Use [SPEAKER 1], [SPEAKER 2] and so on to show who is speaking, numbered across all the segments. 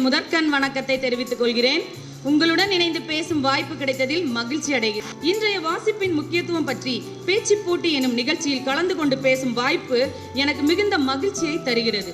[SPEAKER 1] என் முதற்கண் வணக்கத்தை தெரிவித்துக் கொள்கிறேன். உங்களுடன் இணைந்து பேசும் வாய்ப்பு கிடைத்ததில் மகிழ்ச்சி அடைகிறேன். இன்றைய வாசிப்பின் முக்கியத்துவம் பற்றி பேச்சு போட்டி எனும் நிகழ்ச்சியில் கலந்து கொண்டு பேசும் வாய்ப்பு எனக்கு மிகுந்த மகிழ்ச்சியை தருகிறது.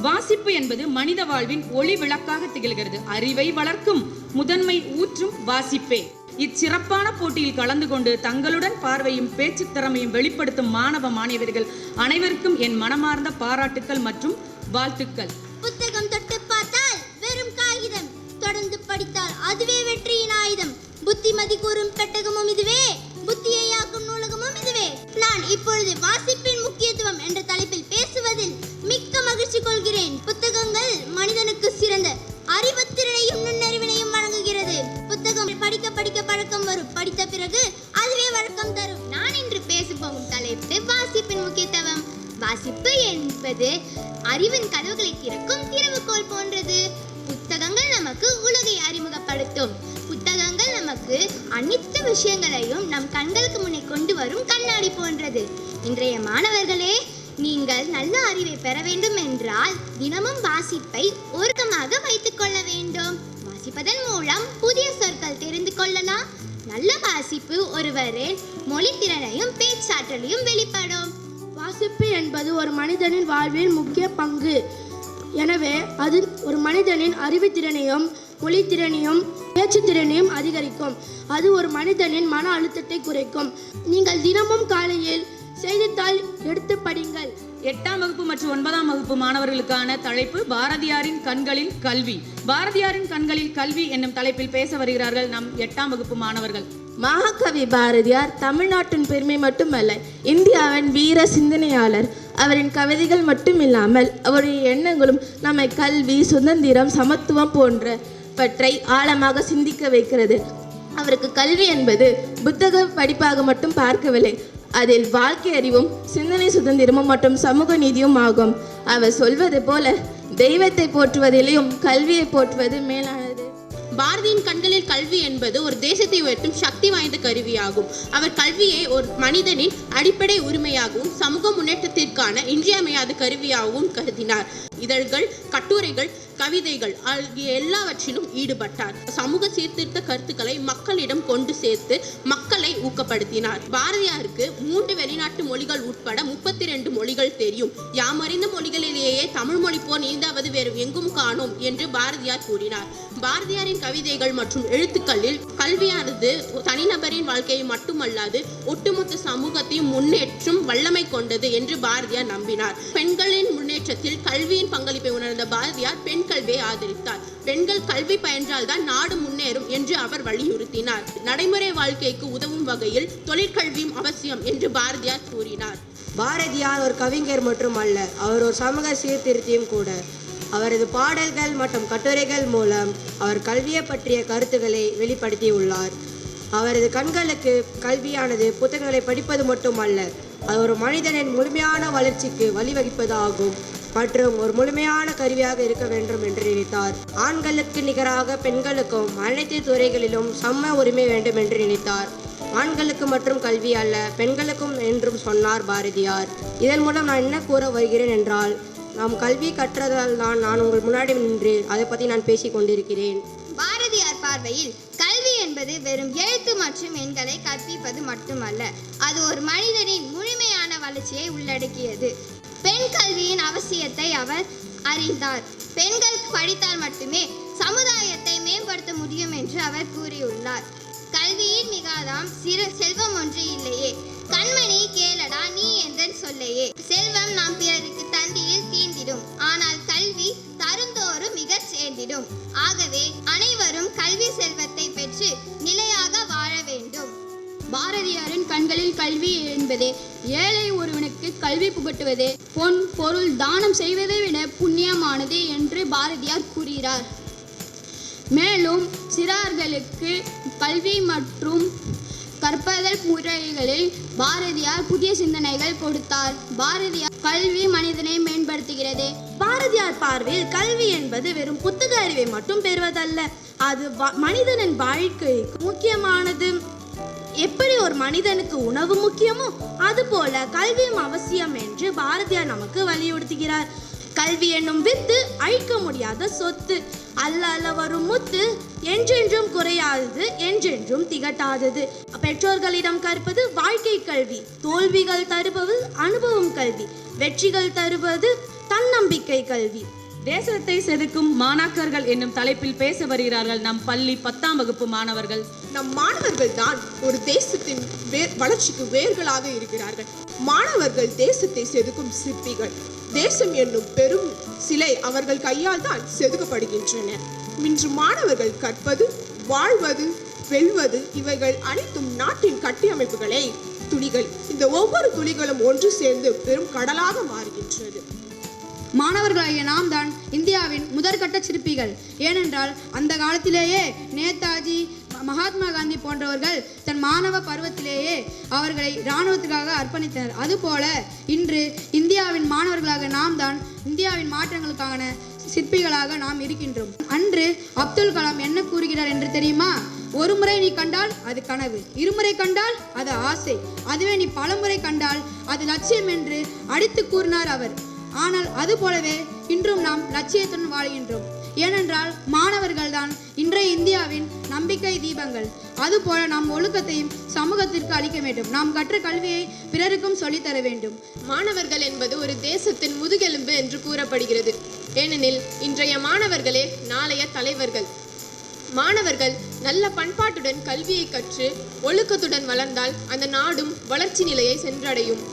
[SPEAKER 1] வாசிப்பு என்பது மனித வாழ்வின் ஒளி விளக்காக திகழ்கிறது. அறிவை வளர்க்கும் முதன்மை ஊற்றும் வாசிப்பே. இச்சிறப்பான போட்டியில் கலந்து கொண்டு தங்களுடன் பார்வையும் பேச்சு திறமையும் வெளிப்படுத்தும் மாணவ மாணவியர்கள் அனைவருக்கும் என் மனமார்ந்த பாராட்டுக்கள் மற்றும் வாழ்த்துக்கள்.
[SPEAKER 2] புத்தகம் தொட்டு பார்த்தால் வெறும் காகிதம், தொடர்ந்து படித்தால் அதுவே வெற்றியின் ஆயுதம். புத்திமதி கூறும் பெட்டகமும் இதுவே, புத்தியை ஆக்கும் நூலகமும் இதுவே. நான் இப்பொழுது வாசிப்பின் முக்கியத்துவம் என்ற தலைப்பில் பேசுவதில் மிக்க மகிழ்ச்சி கொள்கிறேன். புத்தகங்கள் மனிதனுக்கு சிறந்த அறிவுத்திறனையும் நுண்ணறிவினையும் வழங்குகிறது. புத்தகம் படிக்க படிக்க பழக்கம் வரும், படித்த பிறகு அதுவே வழக்கம் தரும். நான் இன்று பேச போகும் தலைப்பு வாசிப்பின் முக்கியத்துவம். வாசிப்பு என்பது அறிவின் கதவுகளை திறக்கும் திறவுகோல் போன்றது. புத்தகங்கள் நமக்கு உலகை அறிமுகப்படுத்தும். புத்தகங்கள் நமக்கு அனைத்து விஷயங்களையும் நம் கண்களுக்கு முன்னே கொண்டு வரும் கண்ணாடி போன்றது. இன்றைய மாணவர்களே, நீங்கள் நல்ல அறிவை பெற வேண்டும் என்றால் தினமும் வாசிப்பை ஒருக்கமாக வைத்துக் கொள்ள வேண்டும். வாசிப்பதன் மூலம் புதிய சொற்கள் தெரிந்து கொள்ளலாம். நல்ல வாசிப்பு ஒருவரின் மொழி திறனையும் பேச்சாற்றலையும் வெளிப்படும்.
[SPEAKER 3] வாசிப்பு என்பது ஒரு மனிதனின் வாழ்வில் முக்கிய பங்கு. எனவே அது ஒரு மனிதனின் அறிவுத்திறனையும் மொழித்திறனையும் பேச்சு திறனையும் அதிகரிக்கும். அது ஒரு மனிதனின் மன அழுத்தத்தை குறைக்கும். நீங்கள் தினமும் காலையில் செய்தித்தாள் எடுத்து படிங்கள்.
[SPEAKER 1] 8ஆம் வகுப்பு மற்றும் 9ஆம் வகுப்பு மாணவர்களுக்கான தலைப்பு பாரதியாரின் கண்களில் கல்வி. பாரதியாரின் கண்களில் கல்வி என்னும் தலைப்பில் பேச வருகிறார்கள் நம் 8ஆம் வகுப்பு மாணவர்கள்.
[SPEAKER 4] மகாகவி பாரதியார் தமிழ்நாட்டின் பெருமை மட்டுமல்ல, இந்தியாவின் வீர சிந்தனையாளர். அவரின் கவிதைகள் மட்டுமில்லாமல் அவருடைய எண்ணங்களும் நம்மை கல்வி, சுதந்திரம், சமத்துவம் போன்றவற்றை ஆழமாக சிந்திக்க வைக்கிறது. அவருக்கு கல்வி என்பது புத்தக படிப்பாக மட்டும் பார்க்கவில்லை, அதில் வாழ்க்கை அறிவும் சிந்தனை சுதந்திரமும் மற்றும் சமூக நீதியும் ஆகும். அவர் சொல்வது போல தெய்வத்தை போற்றுவதிலேயும் கல்வியை போற்றுவது மேலானது.
[SPEAKER 5] பாரதியின் கண்களில் கல்வி என்பது ஒரு தேசத்தை உயர்த்தும் சக்தி வாய்ந்த கருவியாகும். அவர் கல்வியை ஒரு மனிதனின் அடிப்படை உரிமையாகவும் சமூக முன்னேற்றத்திற்கான இன்றியமையாத கருவியாகவும் கருதினார். இதழ்கள், கட்டுரைகள், கவிதைகள் ஆகிய எல்லாவற்றிலும் ஈடுபட்டார். சமூக சீர்திருத்த கருத்துக்களை மக்களிடம் கொண்டு சேர்த்து மக்களை ஊக்கப்படுத்தினார். பாரதியாருக்கு 3 வெளிநாட்டு மொழிகள் உட்பட 32 மொழிகள் தெரியும். யாமறிந்த மொழிகளிலேயே தமிழ் மொழி போல் நீந்தாவது வேறு எங்கும் காணோம் என்று பாரதியார் கூறினார். பாரதியாரின் கவிதைகள் மற்றும் எழுத்துக்களில் கல்வியானது தனிநபரின் வாழ்க்கையை மட்டுமல்லாது ஒட்டுமொத்த சமூகத்தையும் முன்னேற்றும் வல்லமை கொண்டது என்று பாரதியார் நம்பினார். பெண்களின் முன்னேற்றத்தில் கல்வியின் பங்களிப்பை உணர்ந்த பாரதியார் பெண் கல்வியை ஆதரித்தார். பெண்கள் கல்வி பயின்றால்தான் நாடு முன்னேறும் என்று அவர் வலியுறுத்தினார். நடைமுறை வாழ்க்கைக்கு உதவும் வகையில் தொழிற்கல்வியும் அவசியம் என்று பாரதியார் கூறினார்.
[SPEAKER 6] பாரதியார் ஒரு கவிஞர் மட்டுமல்ல, அவர் ஒரு சமூக சீர்திருத்தியும் கூட. அவரது பாடல்கள் மற்றும் கட்டுரைகள் மூலம் அவர் கல்வியை பற்றிய கருத்துக்களை வெளிப்படுத்தியுள்ளார். அவரது கண்களுக்கு கல்வியானது புத்தகங்களை படிப்பது மட்டுமல்ல, அது ஒரு மனிதனின் முழுமையான வளர்ச்சிக்கு வழிவகுப்பது ஆகும் மற்றும் ஒரு முழுமையான கருவியாக இருக்க வேண்டும் என்று நினைத்தார். ஆண்களுக்கு நிகராக பெண்களுக்கும் அனைத்து துறைகளிலும் சம உரிமை வேண்டும் என்று நினைத்தார். ஆண்களுக்கு மற்றும் கல்வி அல்ல, பெண்களுக்கும் என்றும் சொன்னார் பாரதியார். இதன் மூலம் நான் என்ன கூற வருகிறேன் என்றால், நாம் கல்வி கற்றதால் தான் நான் உங்கள் முன்னாடி நின்று அதை பற்றி நான் பேசிக் கொண்டிருக்கிறேன்.
[SPEAKER 2] பாரதியார் பார்வையில் கல்வி என்பது வெறும் எழுத்து மற்றும் எண்களை கற்பிப்பது மட்டுமல்ல, அது ஒரு மனிதனின் முழுமையான வளர்ச்சியை உள்ளடக்கியது. பெண் கல்வியின் அவசியத்தை அவர் அறிந்தார். பெண்கள் படித்தால் மட்டுமே சமுதாயத்தை மேம்படுத்த முடியும் என்று அவர் கூறியுள்ளார். கல்வியின் மிகாதாம் சிறு செல்வம் ஒன்று இல்லையே, கண்மணி கேளடா நீ என்றன் சொல்லையே. செல்வம் நாம் பிறருக்கு தந்தியில் தீண்டிடும், ஆனால் கல்வி தருந்தோறும் மிக சேர்ந்திடும். ஆகவே அனைவரும் கல்வி செல்வத்தை பெற்று நிலையாக வாழ வேண்டும்.
[SPEAKER 3] பாரதியாரின் கண்களில் கல்வி என்பதே ஏழை ஒருவனுக்கு கல்வி புகட்டுவதே பொன் பொருள் தானம் செய்வதை விட புண்ணியமானது என்று பாரதியார் கூறுகிறார். மேலும் சிறார்களுக்கு கல்வி மற்றும் கற்பதல் முறைகளில் பாரதியார் புதிய சிந்தனைகள் கொடுத்தார். பாரதியார் கல்வி மனிதனை மேம்படுத்துகிறது.
[SPEAKER 4] பாரதியார் பார்வையில் கல்வி என்பது வெறும் புத்தக அறிவை மட்டும் பெறுவதல்ல, அது மனிதனின் வாழ்க்கைக்கு முக்கியமானது. எப்படி ஒரு மனிதனுக்கு உணவு முக்கியமோ அதுபோல கல்வியும் அவசியம் என்று பாரதியார் நமக்கு வலியுறுத்துகிறார்.
[SPEAKER 3] கல்வி என்னும் வித்து அழிக்க முடியாத சொத்து, அல்ல அல்ல வரும் முத்து, என்றென்றும் குறையாதது, என்றென்றும் திகட்டாதது. பெற்றோர்களிடம் கற்பது வாழ்க்கை கல்வி, தோல்விகள் தருவது அனுபவம் கல்வி, வெற்றிகள் தருவது தன்னம்பிக்கை கல்வி.
[SPEAKER 1] தேசத்தை செதுக்கும் மாணாக்கர்கள் என்னும் தலைப்பில் பேச வருகிறார்கள் நம் பள்ளி 10ஆம் வகுப்பு மாணவர்கள்.
[SPEAKER 7] நம் மாணவர்கள் தான் ஒரு தேசத்தின் வளர்ச்சிக்கு வேர்களாக இருக்கிறார்கள். மாணவர்கள் தேசத்தை செதுக்கும் சிற்பிகள். தேசம் என்னும் பெரும் சிலை அவர்கள் கையால் தான் செதுக்கப்படுகின்றன. இன்று மாணவர்கள் கற்பது, வாழ்வது, வெல்வது இவைகள் அனைத்தும் நாட்டின் கட்டியமைப்புகளே துளிகள். இந்த ஒவ்வொரு துளிகளும் ஒன்று சேர்ந்து பெரும் கடலாக மாறுகின்றது.
[SPEAKER 8] மாணவர்களாகிய நாம் தான் இந்தியாவின் முதற்கட்ட சிற்பிகள். ஏனென்றால் அந்த காலத்திலேயே நேதாஜி, மகாத்மா காந்தி போன்றவர்கள் தன் மாணவ பருவத்திலேயே அவர்களை இராணுவத்துக்காக அர்ப்பணித்தனர். அதுபோல இன்று இந்தியாவின் மாணவர்களாக நாம் தான் இந்தியாவின் மாற்றங்களுக்கான சிற்பிகளாக நாம் இருக்கின்றோம். அன்று அப்துல் கலாம் என்ன கூறுகிறார் என்று தெரியுமா? ஒரு முறை நீ கண்டால் அது கனவு, இருமுறை கண்டால் அது ஆசை, அதுவே நீ பலமுறை கண்டால் அது லட்சியம் என்று அடித்து கூறினார் அவர். ஆனால் அது போலவே இன்றும் நாம் லட்சியத்துடன் வாழ்கின்றோம். ஏனென்றால் மாணவர்கள் தான் இன்றைய இந்தியாவின் நம்பிக்கை தீபங்கள். அதுபோல நாம் ஒழுக்கத்தையும் சமூகத்திற்கு அளிக்க வேண்டும். நாம் கற்ற கல்வியை பிறருக்கும் சொல்லித்தர வேண்டும்.
[SPEAKER 5] மாணவர்கள் என்பது ஒரு தேசத்தின் முதுகெலும்பு என்று கூறப்படுகிறது. ஏனெனில் இன்றைய மாணவர்களே நாளைய தலைவர்கள். மாணவர்கள் நல்ல பண்பாட்டுடன் கல்வியை கற்று ஒழுக்கத்துடன் வளர்ந்தால் அந்த நாடும் வளர்ச்சி நிலையை சென்றடையும்.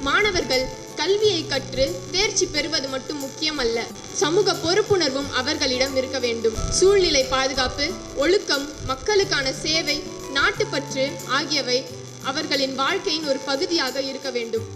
[SPEAKER 5] மாணவர்கள் கல்வியை கற்று தேர்ச்சி பெறுவது மட்டும் முக்கியமல்ல, சமூக பொறுப்புணர்வும் அவர்களிடம் இருக்க வேண்டும். சூழ்நிலை பாதுகாப்பு, ஒழுக்கம், மக்களுக்கான சேவை, நாட்டுப்பற்று ஆகியவை அவர்களின் வாழ்க்கையின் ஒரு பகுதியாக இருக்க வேண்டும்.